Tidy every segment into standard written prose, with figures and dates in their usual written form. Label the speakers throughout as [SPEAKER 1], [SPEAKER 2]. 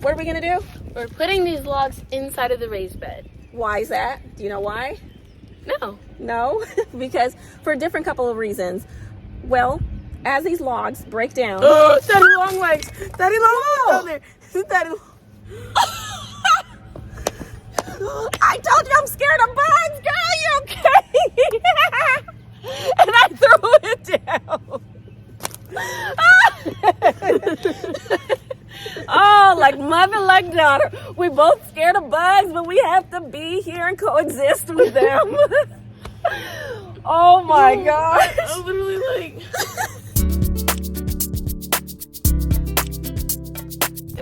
[SPEAKER 1] What are we gonna do?
[SPEAKER 2] We're putting these logs inside of the raised bed.
[SPEAKER 1] Why is that? Do you know why?
[SPEAKER 2] No.
[SPEAKER 1] No, because for a different couple of reasons. Well, as these logs break down.
[SPEAKER 2] Oh, Daddy long legs. Daddy long legs down there.
[SPEAKER 1] Daddy. I told you I'm scared of bugs, girl. You okay? And I threw it down. Oh, like mother, like daughter. We both scared of bugs, but we have to be here and coexist with them. Oh my gosh.
[SPEAKER 2] I'm literally like...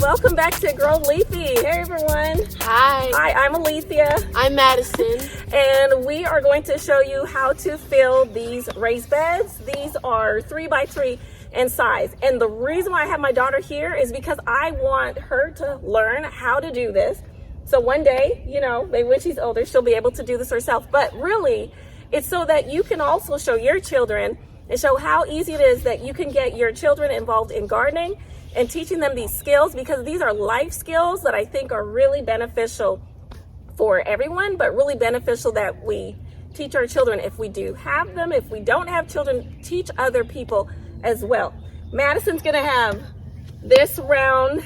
[SPEAKER 1] Welcome back to Grow Leafy. Hey everyone.
[SPEAKER 2] Hi.
[SPEAKER 1] Hi, I'm Alethea.
[SPEAKER 2] I'm Madison.
[SPEAKER 1] And we are going to show you how to fill these raised beds. These are 3x3 in size. And the reason why I have my daughter here is because I want her to learn how to do this. So one day, you know, maybe when she's older, she'll be able to do this herself. But really, it's so that you can also show your children and show how easy it is that you can get your children involved in gardening and teaching them these skills, because these are life skills that I think are really beneficial for everyone, but really beneficial that we teach our children if we do have them. If we don't have children, teach other people as well. Madison's gonna have this round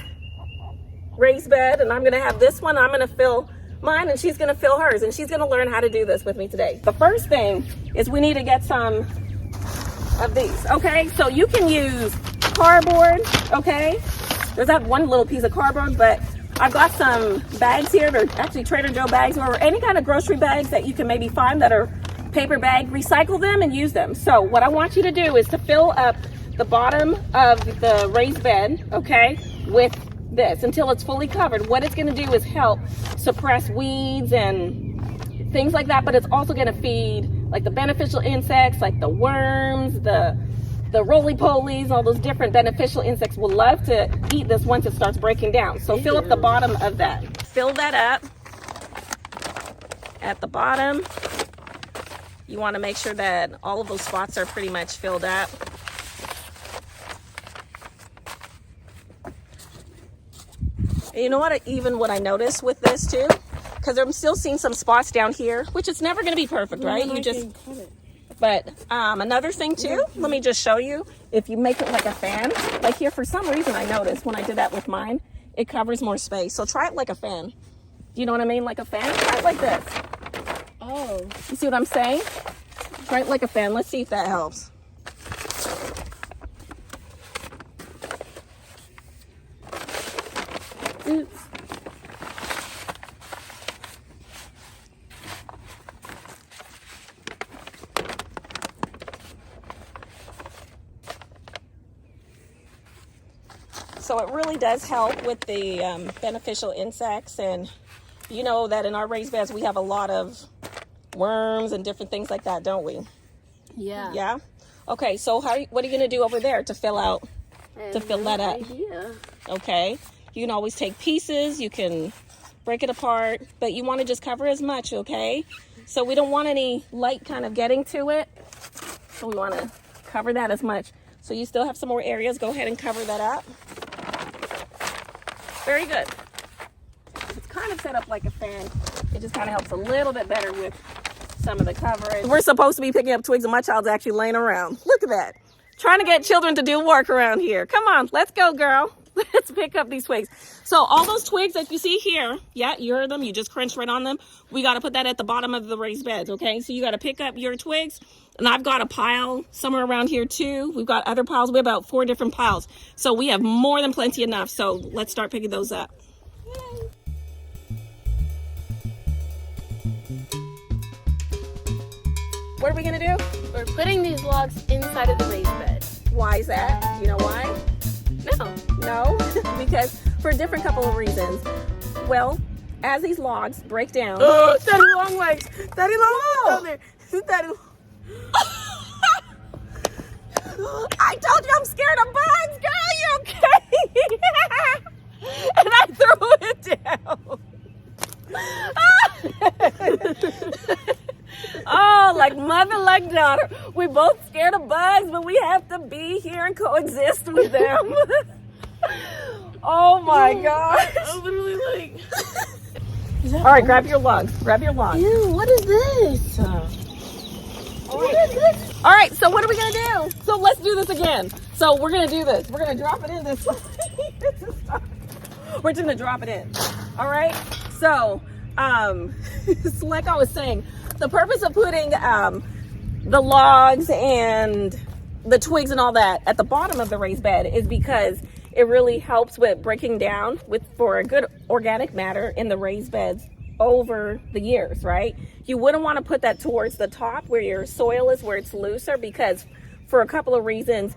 [SPEAKER 1] raised bed, and I'm gonna have this one. I'm gonna fill mine, and she's gonna fill hers, and she's gonna learn how to do this with me today. The first thing is we need to get some of these, okay? So you can use cardboard, okay? There's that one little piece of cardboard, but I've got some bags here. They're actually Trader Joe bags, or any kind of grocery bags that you can maybe find that are paper bag. Recycle them and use them. So what I want you to do is to fill up the bottom of the raised bed, okay, with this until it's fully covered. What it's going to do is help suppress weeds and things like that, but it's also going to feed like the beneficial insects, like the worms, the roly-polies, all those different beneficial insects will love to eat this once it starts breaking down. So fill up the bottom of that. Fill that up at the bottom. You want to make sure that all of those spots are pretty much filled up. And you know what? Even what I noticed with this too, because I'm still seeing some spots down here, which it's never going to be perfect, right? You just cut it. But another thing too, let me just show you. If you make it like a fan, like here, for some reason I noticed when I did that with mine, it covers more space. So try it like a fan. Do you know what I mean? Like a fan? Try it like this.
[SPEAKER 2] Oh.
[SPEAKER 1] You see what I'm saying? Try it like a fan. Let's see if that helps. Oops. So it really does help with the beneficial insects, and you know that in our raised beds we have a lot of worms and different things like that, don't we?
[SPEAKER 2] Yeah.
[SPEAKER 1] Yeah? Okay, so what are you going to do over there to fill that up?
[SPEAKER 2] Idea.
[SPEAKER 1] Okay. You can always take pieces, you can break it apart, but you want to just cover as much, okay? So we don't want any light kind of getting to it. So we want to cover that as much. So you still have some more areas. Go ahead and cover that up. Very good. It's kind of set up like a fan. It just kind of helps a little bit better with some of the coverage. We're supposed to be picking up twigs, and my child's actually laying around. Look at that. Trying to get children to do work around here. Come on, let's go, girl. Let's pick up these twigs. So all those twigs that you see here, yeah, you heard them. You just crunched right on them. We got to put that at the bottom of the raised beds, okay? So you got to pick up your twigs. And I've got a pile somewhere around here too. We've got other piles. We have about 4 different piles. So we have more than plenty enough. So let's start picking those up. Yay. What are we going to do?
[SPEAKER 2] We're putting these logs inside of the raised bed.
[SPEAKER 1] Why is that? Do you know why?
[SPEAKER 2] No.
[SPEAKER 1] No, because for a different couple of reasons. Well, as these logs break down.
[SPEAKER 2] Oh, Daddy long legs. Daddy long legs down there. Daddy.
[SPEAKER 1] I told you I'm scared of bugs, girl. You okay? And I threw it down. Oh, like mother, like daughter. We both scared of bugs, but we have to be here and coexist with them. Oh my gosh.
[SPEAKER 2] I'm literally like.
[SPEAKER 1] All right, grab your logs. Grab your logs.
[SPEAKER 2] Ew, what is this? What is this?
[SPEAKER 1] All right, so what are we gonna do? So let's do this again. So we're gonna do this. We're gonna drop it in this. We're just gonna drop it in. All right. So, it's like I was saying, the purpose of putting the logs and the twigs and all that at the bottom of the raised bed is because it really helps with breaking down for a good organic matter in the raised beds over the years, right? You wouldn't want to put that towards the top where your soil is, where it's looser, because for a couple of reasons,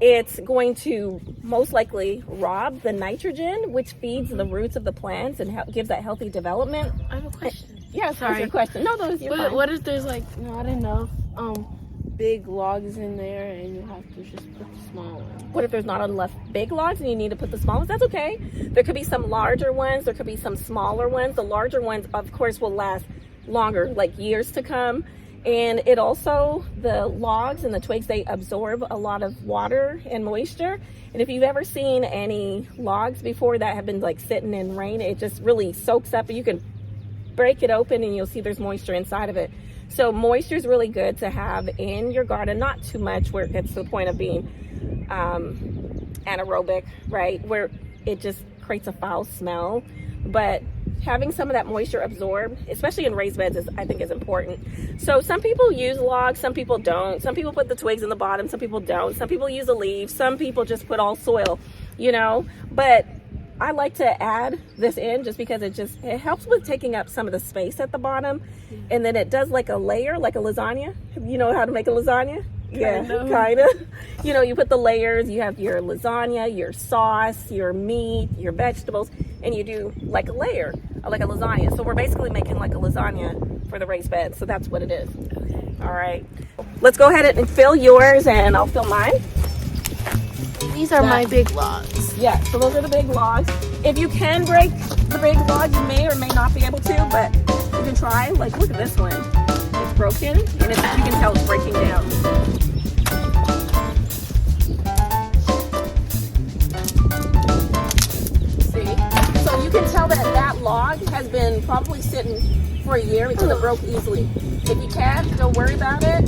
[SPEAKER 1] it's going to most likely rob the nitrogen, which feeds the roots of the plants and gives that healthy development.
[SPEAKER 2] I have a question.
[SPEAKER 1] Yeah, sorry. Your question. No, those.
[SPEAKER 2] But what if there's like not enough big logs in there, and you have to just put the small ones?
[SPEAKER 1] What if there's not enough big logs and you need to put the small ones? That's okay. There could be some larger ones. There could be some smaller ones. The larger ones, of course, will last longer, like years to come. And it also, the logs and the twigs, they absorb a lot of water and moisture. And if you've ever seen any logs before that have been like sitting in rain, it just really soaks up. You can break it open and you'll see there's moisture inside of it. So moisture is really good to have in your garden, not too much where it gets to the point of being anaerobic, right? Where it just creates a foul smell. But having some of that moisture absorbed, especially in raised beds, I think is important. So some people use logs, some people don't. Some people put the twigs in the bottom, some people don't. Some people use the leaves, some people just put all soil, you know. But I like to add this in just because it helps with taking up some of the space at the bottom. And then it does like a layer, like a lasagna. You know how to make a lasagna? Yeah, kind of. You know, you put the layers, you have your lasagna, your sauce, your meat, your vegetables, and you do like a layer, like a lasagna. So we're basically making like a lasagna for the raised bed. So that's what it is.
[SPEAKER 2] Okay.
[SPEAKER 1] All right. Let's go ahead and fill yours and I'll fill mine.
[SPEAKER 2] These are my big logs.
[SPEAKER 1] Yeah, so those are the big logs. If you can break the big logs, you may or may not be able to, but you can try. Like, look at this one. It's broken, and you can tell it's breaking down. See? So you can tell that log has been probably sitting for a year because it broke easily. If you can't, don't worry about it.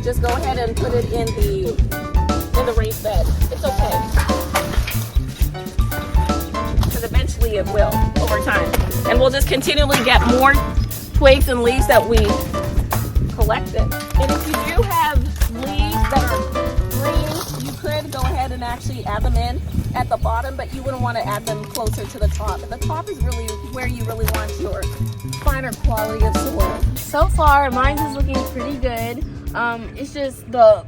[SPEAKER 1] Just go ahead and put it in the raised bed. It's okay. Because eventually it will over time. And we'll just continually get more twigs and leaves that we collected. And if you do have leaves that are green, you could go ahead and actually add them in at the bottom, but you wouldn't want to add them closer to the top. And the top is really where you really want your finer quality of soil.
[SPEAKER 2] So far, mine is looking pretty good. It's just the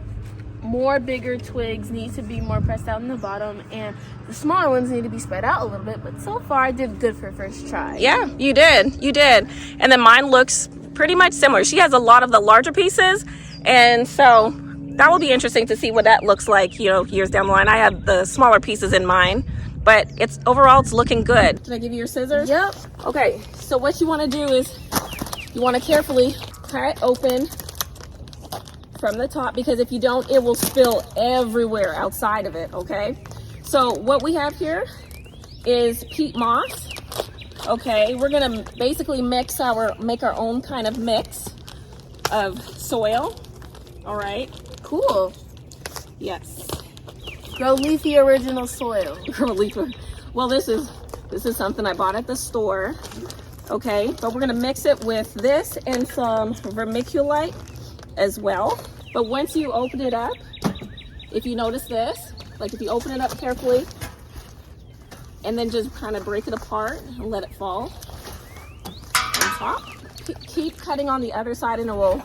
[SPEAKER 2] more bigger twigs need to be more pressed out in the bottom, and the smaller ones need to be spread out a little bit. But so far I did good for first try.
[SPEAKER 1] Yeah, you did. And then mine looks pretty much similar. She has a lot of the larger pieces, and so that will be interesting to see what that looks like, you know, years down the line. I have the smaller pieces in mine, but overall it's looking good. Did I give you your scissors?
[SPEAKER 2] Yep.
[SPEAKER 1] Okay, so what you want to do is you want to carefully cut it open from the top, because if you don't, it will spill everywhere outside of it. Okay, so what we have here is peat moss. Okay, we're gonna basically make our own kind of mix of soil. All right,
[SPEAKER 2] Cool.
[SPEAKER 1] yes.
[SPEAKER 2] Grow leafy original soil.
[SPEAKER 1] Well, this is something I bought at the store. Okay, but we're gonna mix it with this and some vermiculite as well. But once you open it up, if you notice this, like if you open it up carefully and then just kind of break it apart and let it fall on top, keep cutting on the other side and it will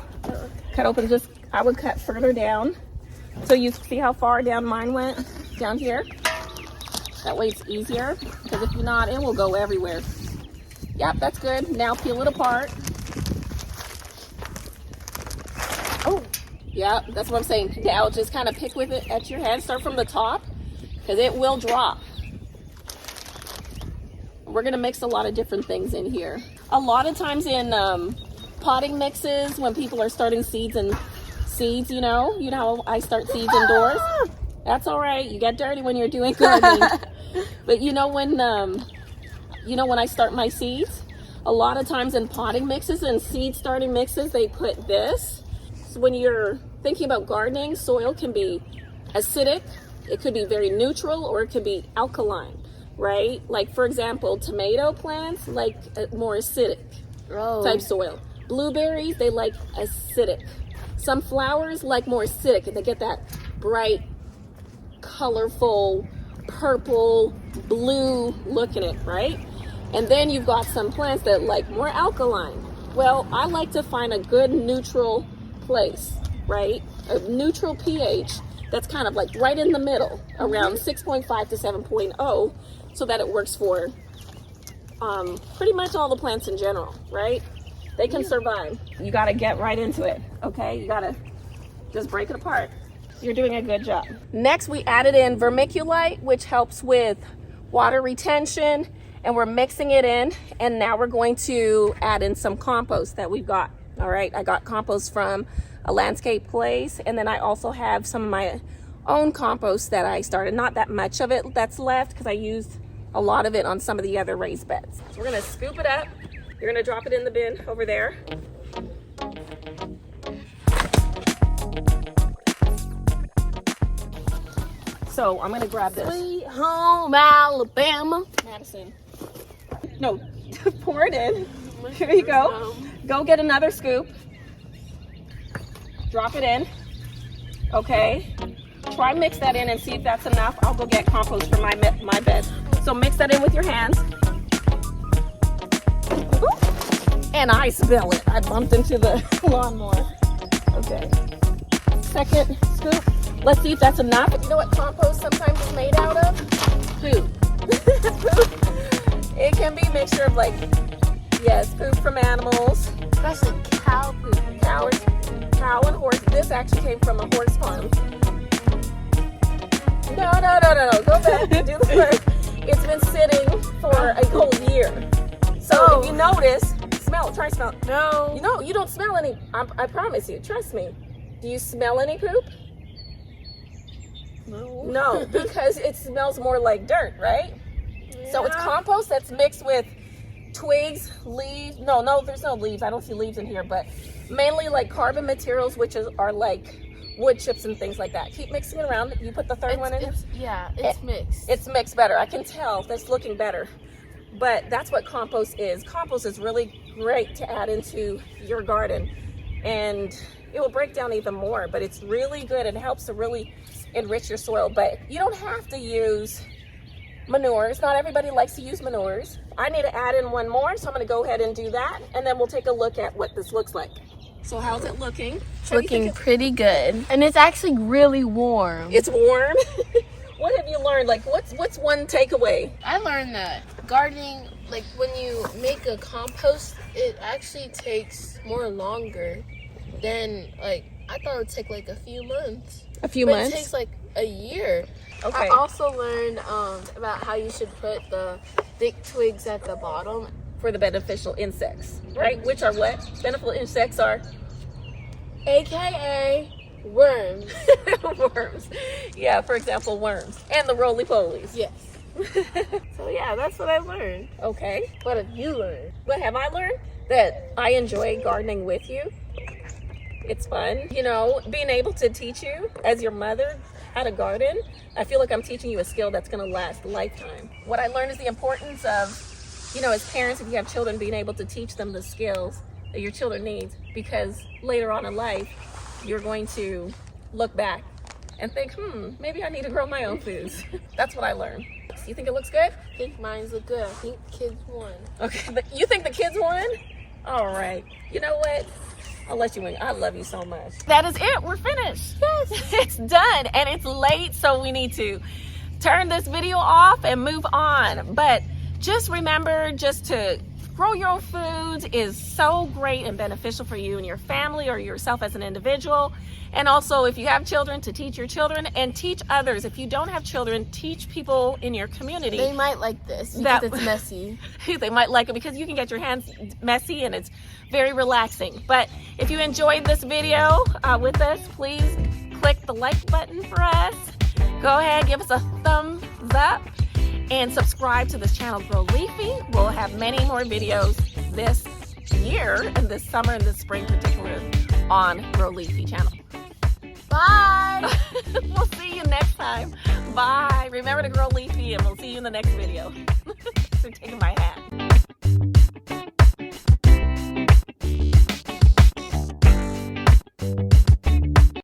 [SPEAKER 1] cut open. I would cut further down. So you see how far down mine went? Down here. That way it's easier, because if not, it will go everywhere. Yep, that's good. Now peel it apart. Oh, yeah, that's what I'm saying. Now just kind of pick with it at your hand. Start from the top, because it will drop. We're going to mix a lot of different things in here. A lot of times in potting mixes, when people are starting seeds, you know how I start seeds indoors? That's all right. You get dirty when you're doing gardening. But you know when I start my seeds, a lot of times in potting mixes and seed starting mixes, they put this. So when you're thinking about gardening, soil can be acidic, it could be very neutral, or it could be alkaline, right? Like for example, tomato plants like a more acidic type soil. Blueberries, they like acidic. Some flowers like more acidic, and they get that bright, colorful, purple, blue look in it, right? And then you've got some plants that like more alkaline. Well, I like to find a good neutral place, right? A neutral pH that's kind of like right in the middle, around 6.5 to 7.0, so that it works for pretty much all the plants in general, right? They can survive. You gotta get right into it, okay? You gotta just break it apart. You're doing a good job. Next, we added in vermiculite, which helps with water retention, and we're mixing it in. And now we're going to add in some compost that we've got. All right, I got compost from a landscape place, and then I also have some of my own compost that I started. Not that much of it that's left because I used a lot of it on some of the other raised beds. So we're gonna scoop it up. You're gonna drop it in the bin over there. So I'm gonna grab this.
[SPEAKER 2] Sweet home Alabama.
[SPEAKER 1] Madison. No, pour it in. Here you go. Go get another scoop. Drop it in. Okay. Try mix that in and see if that's enough. I'll go get compost for my bed. So mix that in with your hands. Ooh. And I spill it. I bumped into the lawnmower. Okay. Second scoop. Let's see if that's enough. You know what compost sometimes is made out of? Poop. Poop. It can be a mixture of like, yes, poop from animals.
[SPEAKER 2] Especially cow poop.
[SPEAKER 1] Cow and horse. This actually came from a horse farm. No. Go back and do the work. It's been sitting for a whole year. So if you notice, smell it. Try smell it.
[SPEAKER 2] No.
[SPEAKER 1] You know, you don't smell any. I promise you. Trust me. Do you smell any poop? No, because it smells more like dirt, right? Yeah. So it's compost that's mixed with twigs, leaves. No, there's no leaves. I don't see leaves in here, but mainly like carbon materials, which are like wood chips and things like that. Keep mixing it around. You put the third one in.
[SPEAKER 2] It's mixed.
[SPEAKER 1] It's mixed better. I can tell. That's looking better. But that's what compost is. Compost is really great to add into your garden, and it will break down even more, but it's really good. It helps to really enrich your soil, but you don't have to use manures. Not everybody likes to use manures. I need to add in one more, so I'm going to go ahead and do that, and then we'll take a look at what this looks like. So how's it looking?
[SPEAKER 2] It's looking pretty good, and it's actually really warm.
[SPEAKER 1] It's warm. What have you learned? Like, what's one takeaway?
[SPEAKER 2] I learned that gardening, like when you make a compost, it actually takes longer than like I thought it would take like a few months. But it takes like a year. Okay. I also learned about how you should put the thick twigs at the bottom
[SPEAKER 1] for the beneficial insects, right? Which are what? Beneficial insects are?
[SPEAKER 2] AKA worms.
[SPEAKER 1] Worms. Yeah, for example, worms. And the roly-polies.
[SPEAKER 2] Yes. So yeah, that's what I learned.
[SPEAKER 1] Okay.
[SPEAKER 2] What have you learned?
[SPEAKER 1] What have I learned? That I enjoy gardening with you. It's fun. You know, being able to teach you as your mother how to garden, I feel like I'm teaching you a skill that's going to last a lifetime. What I learned is the importance of, you know, as parents, if you have children, being able to teach them the skills that your children need, because later on in life, you're going to look back and think, maybe I need to grow my own foods. That's what I learned. You think it looks good?
[SPEAKER 2] I think mine's look good. I think kids won.
[SPEAKER 1] Okay, you think the kids won? All right. You know what? I'll let you win. I love you so much. That is it. We're finished. Yes. It's done, and it's late, so we need to turn this video off and move on. But just remember, just to grow your own foods is so great and beneficial for you and your family or yourself as an individual. And also, if you have children, to teach your children and teach others. If you don't have children, teach people in your community.
[SPEAKER 2] They might like this because it's messy.
[SPEAKER 1] They might like it because you can get your hands messy and it's very relaxing. But if you enjoyed this video with us, please click the like button for us. Go ahead, give us a thumbs up. And subscribe to this channel, Grow Leafy. We'll have many more videos this year and this summer and this spring particularly on Grow Leafy channel.
[SPEAKER 2] Bye.
[SPEAKER 1] We'll see you next time. Bye. Remember to grow leafy and we'll see you in the next video. For taking my hat.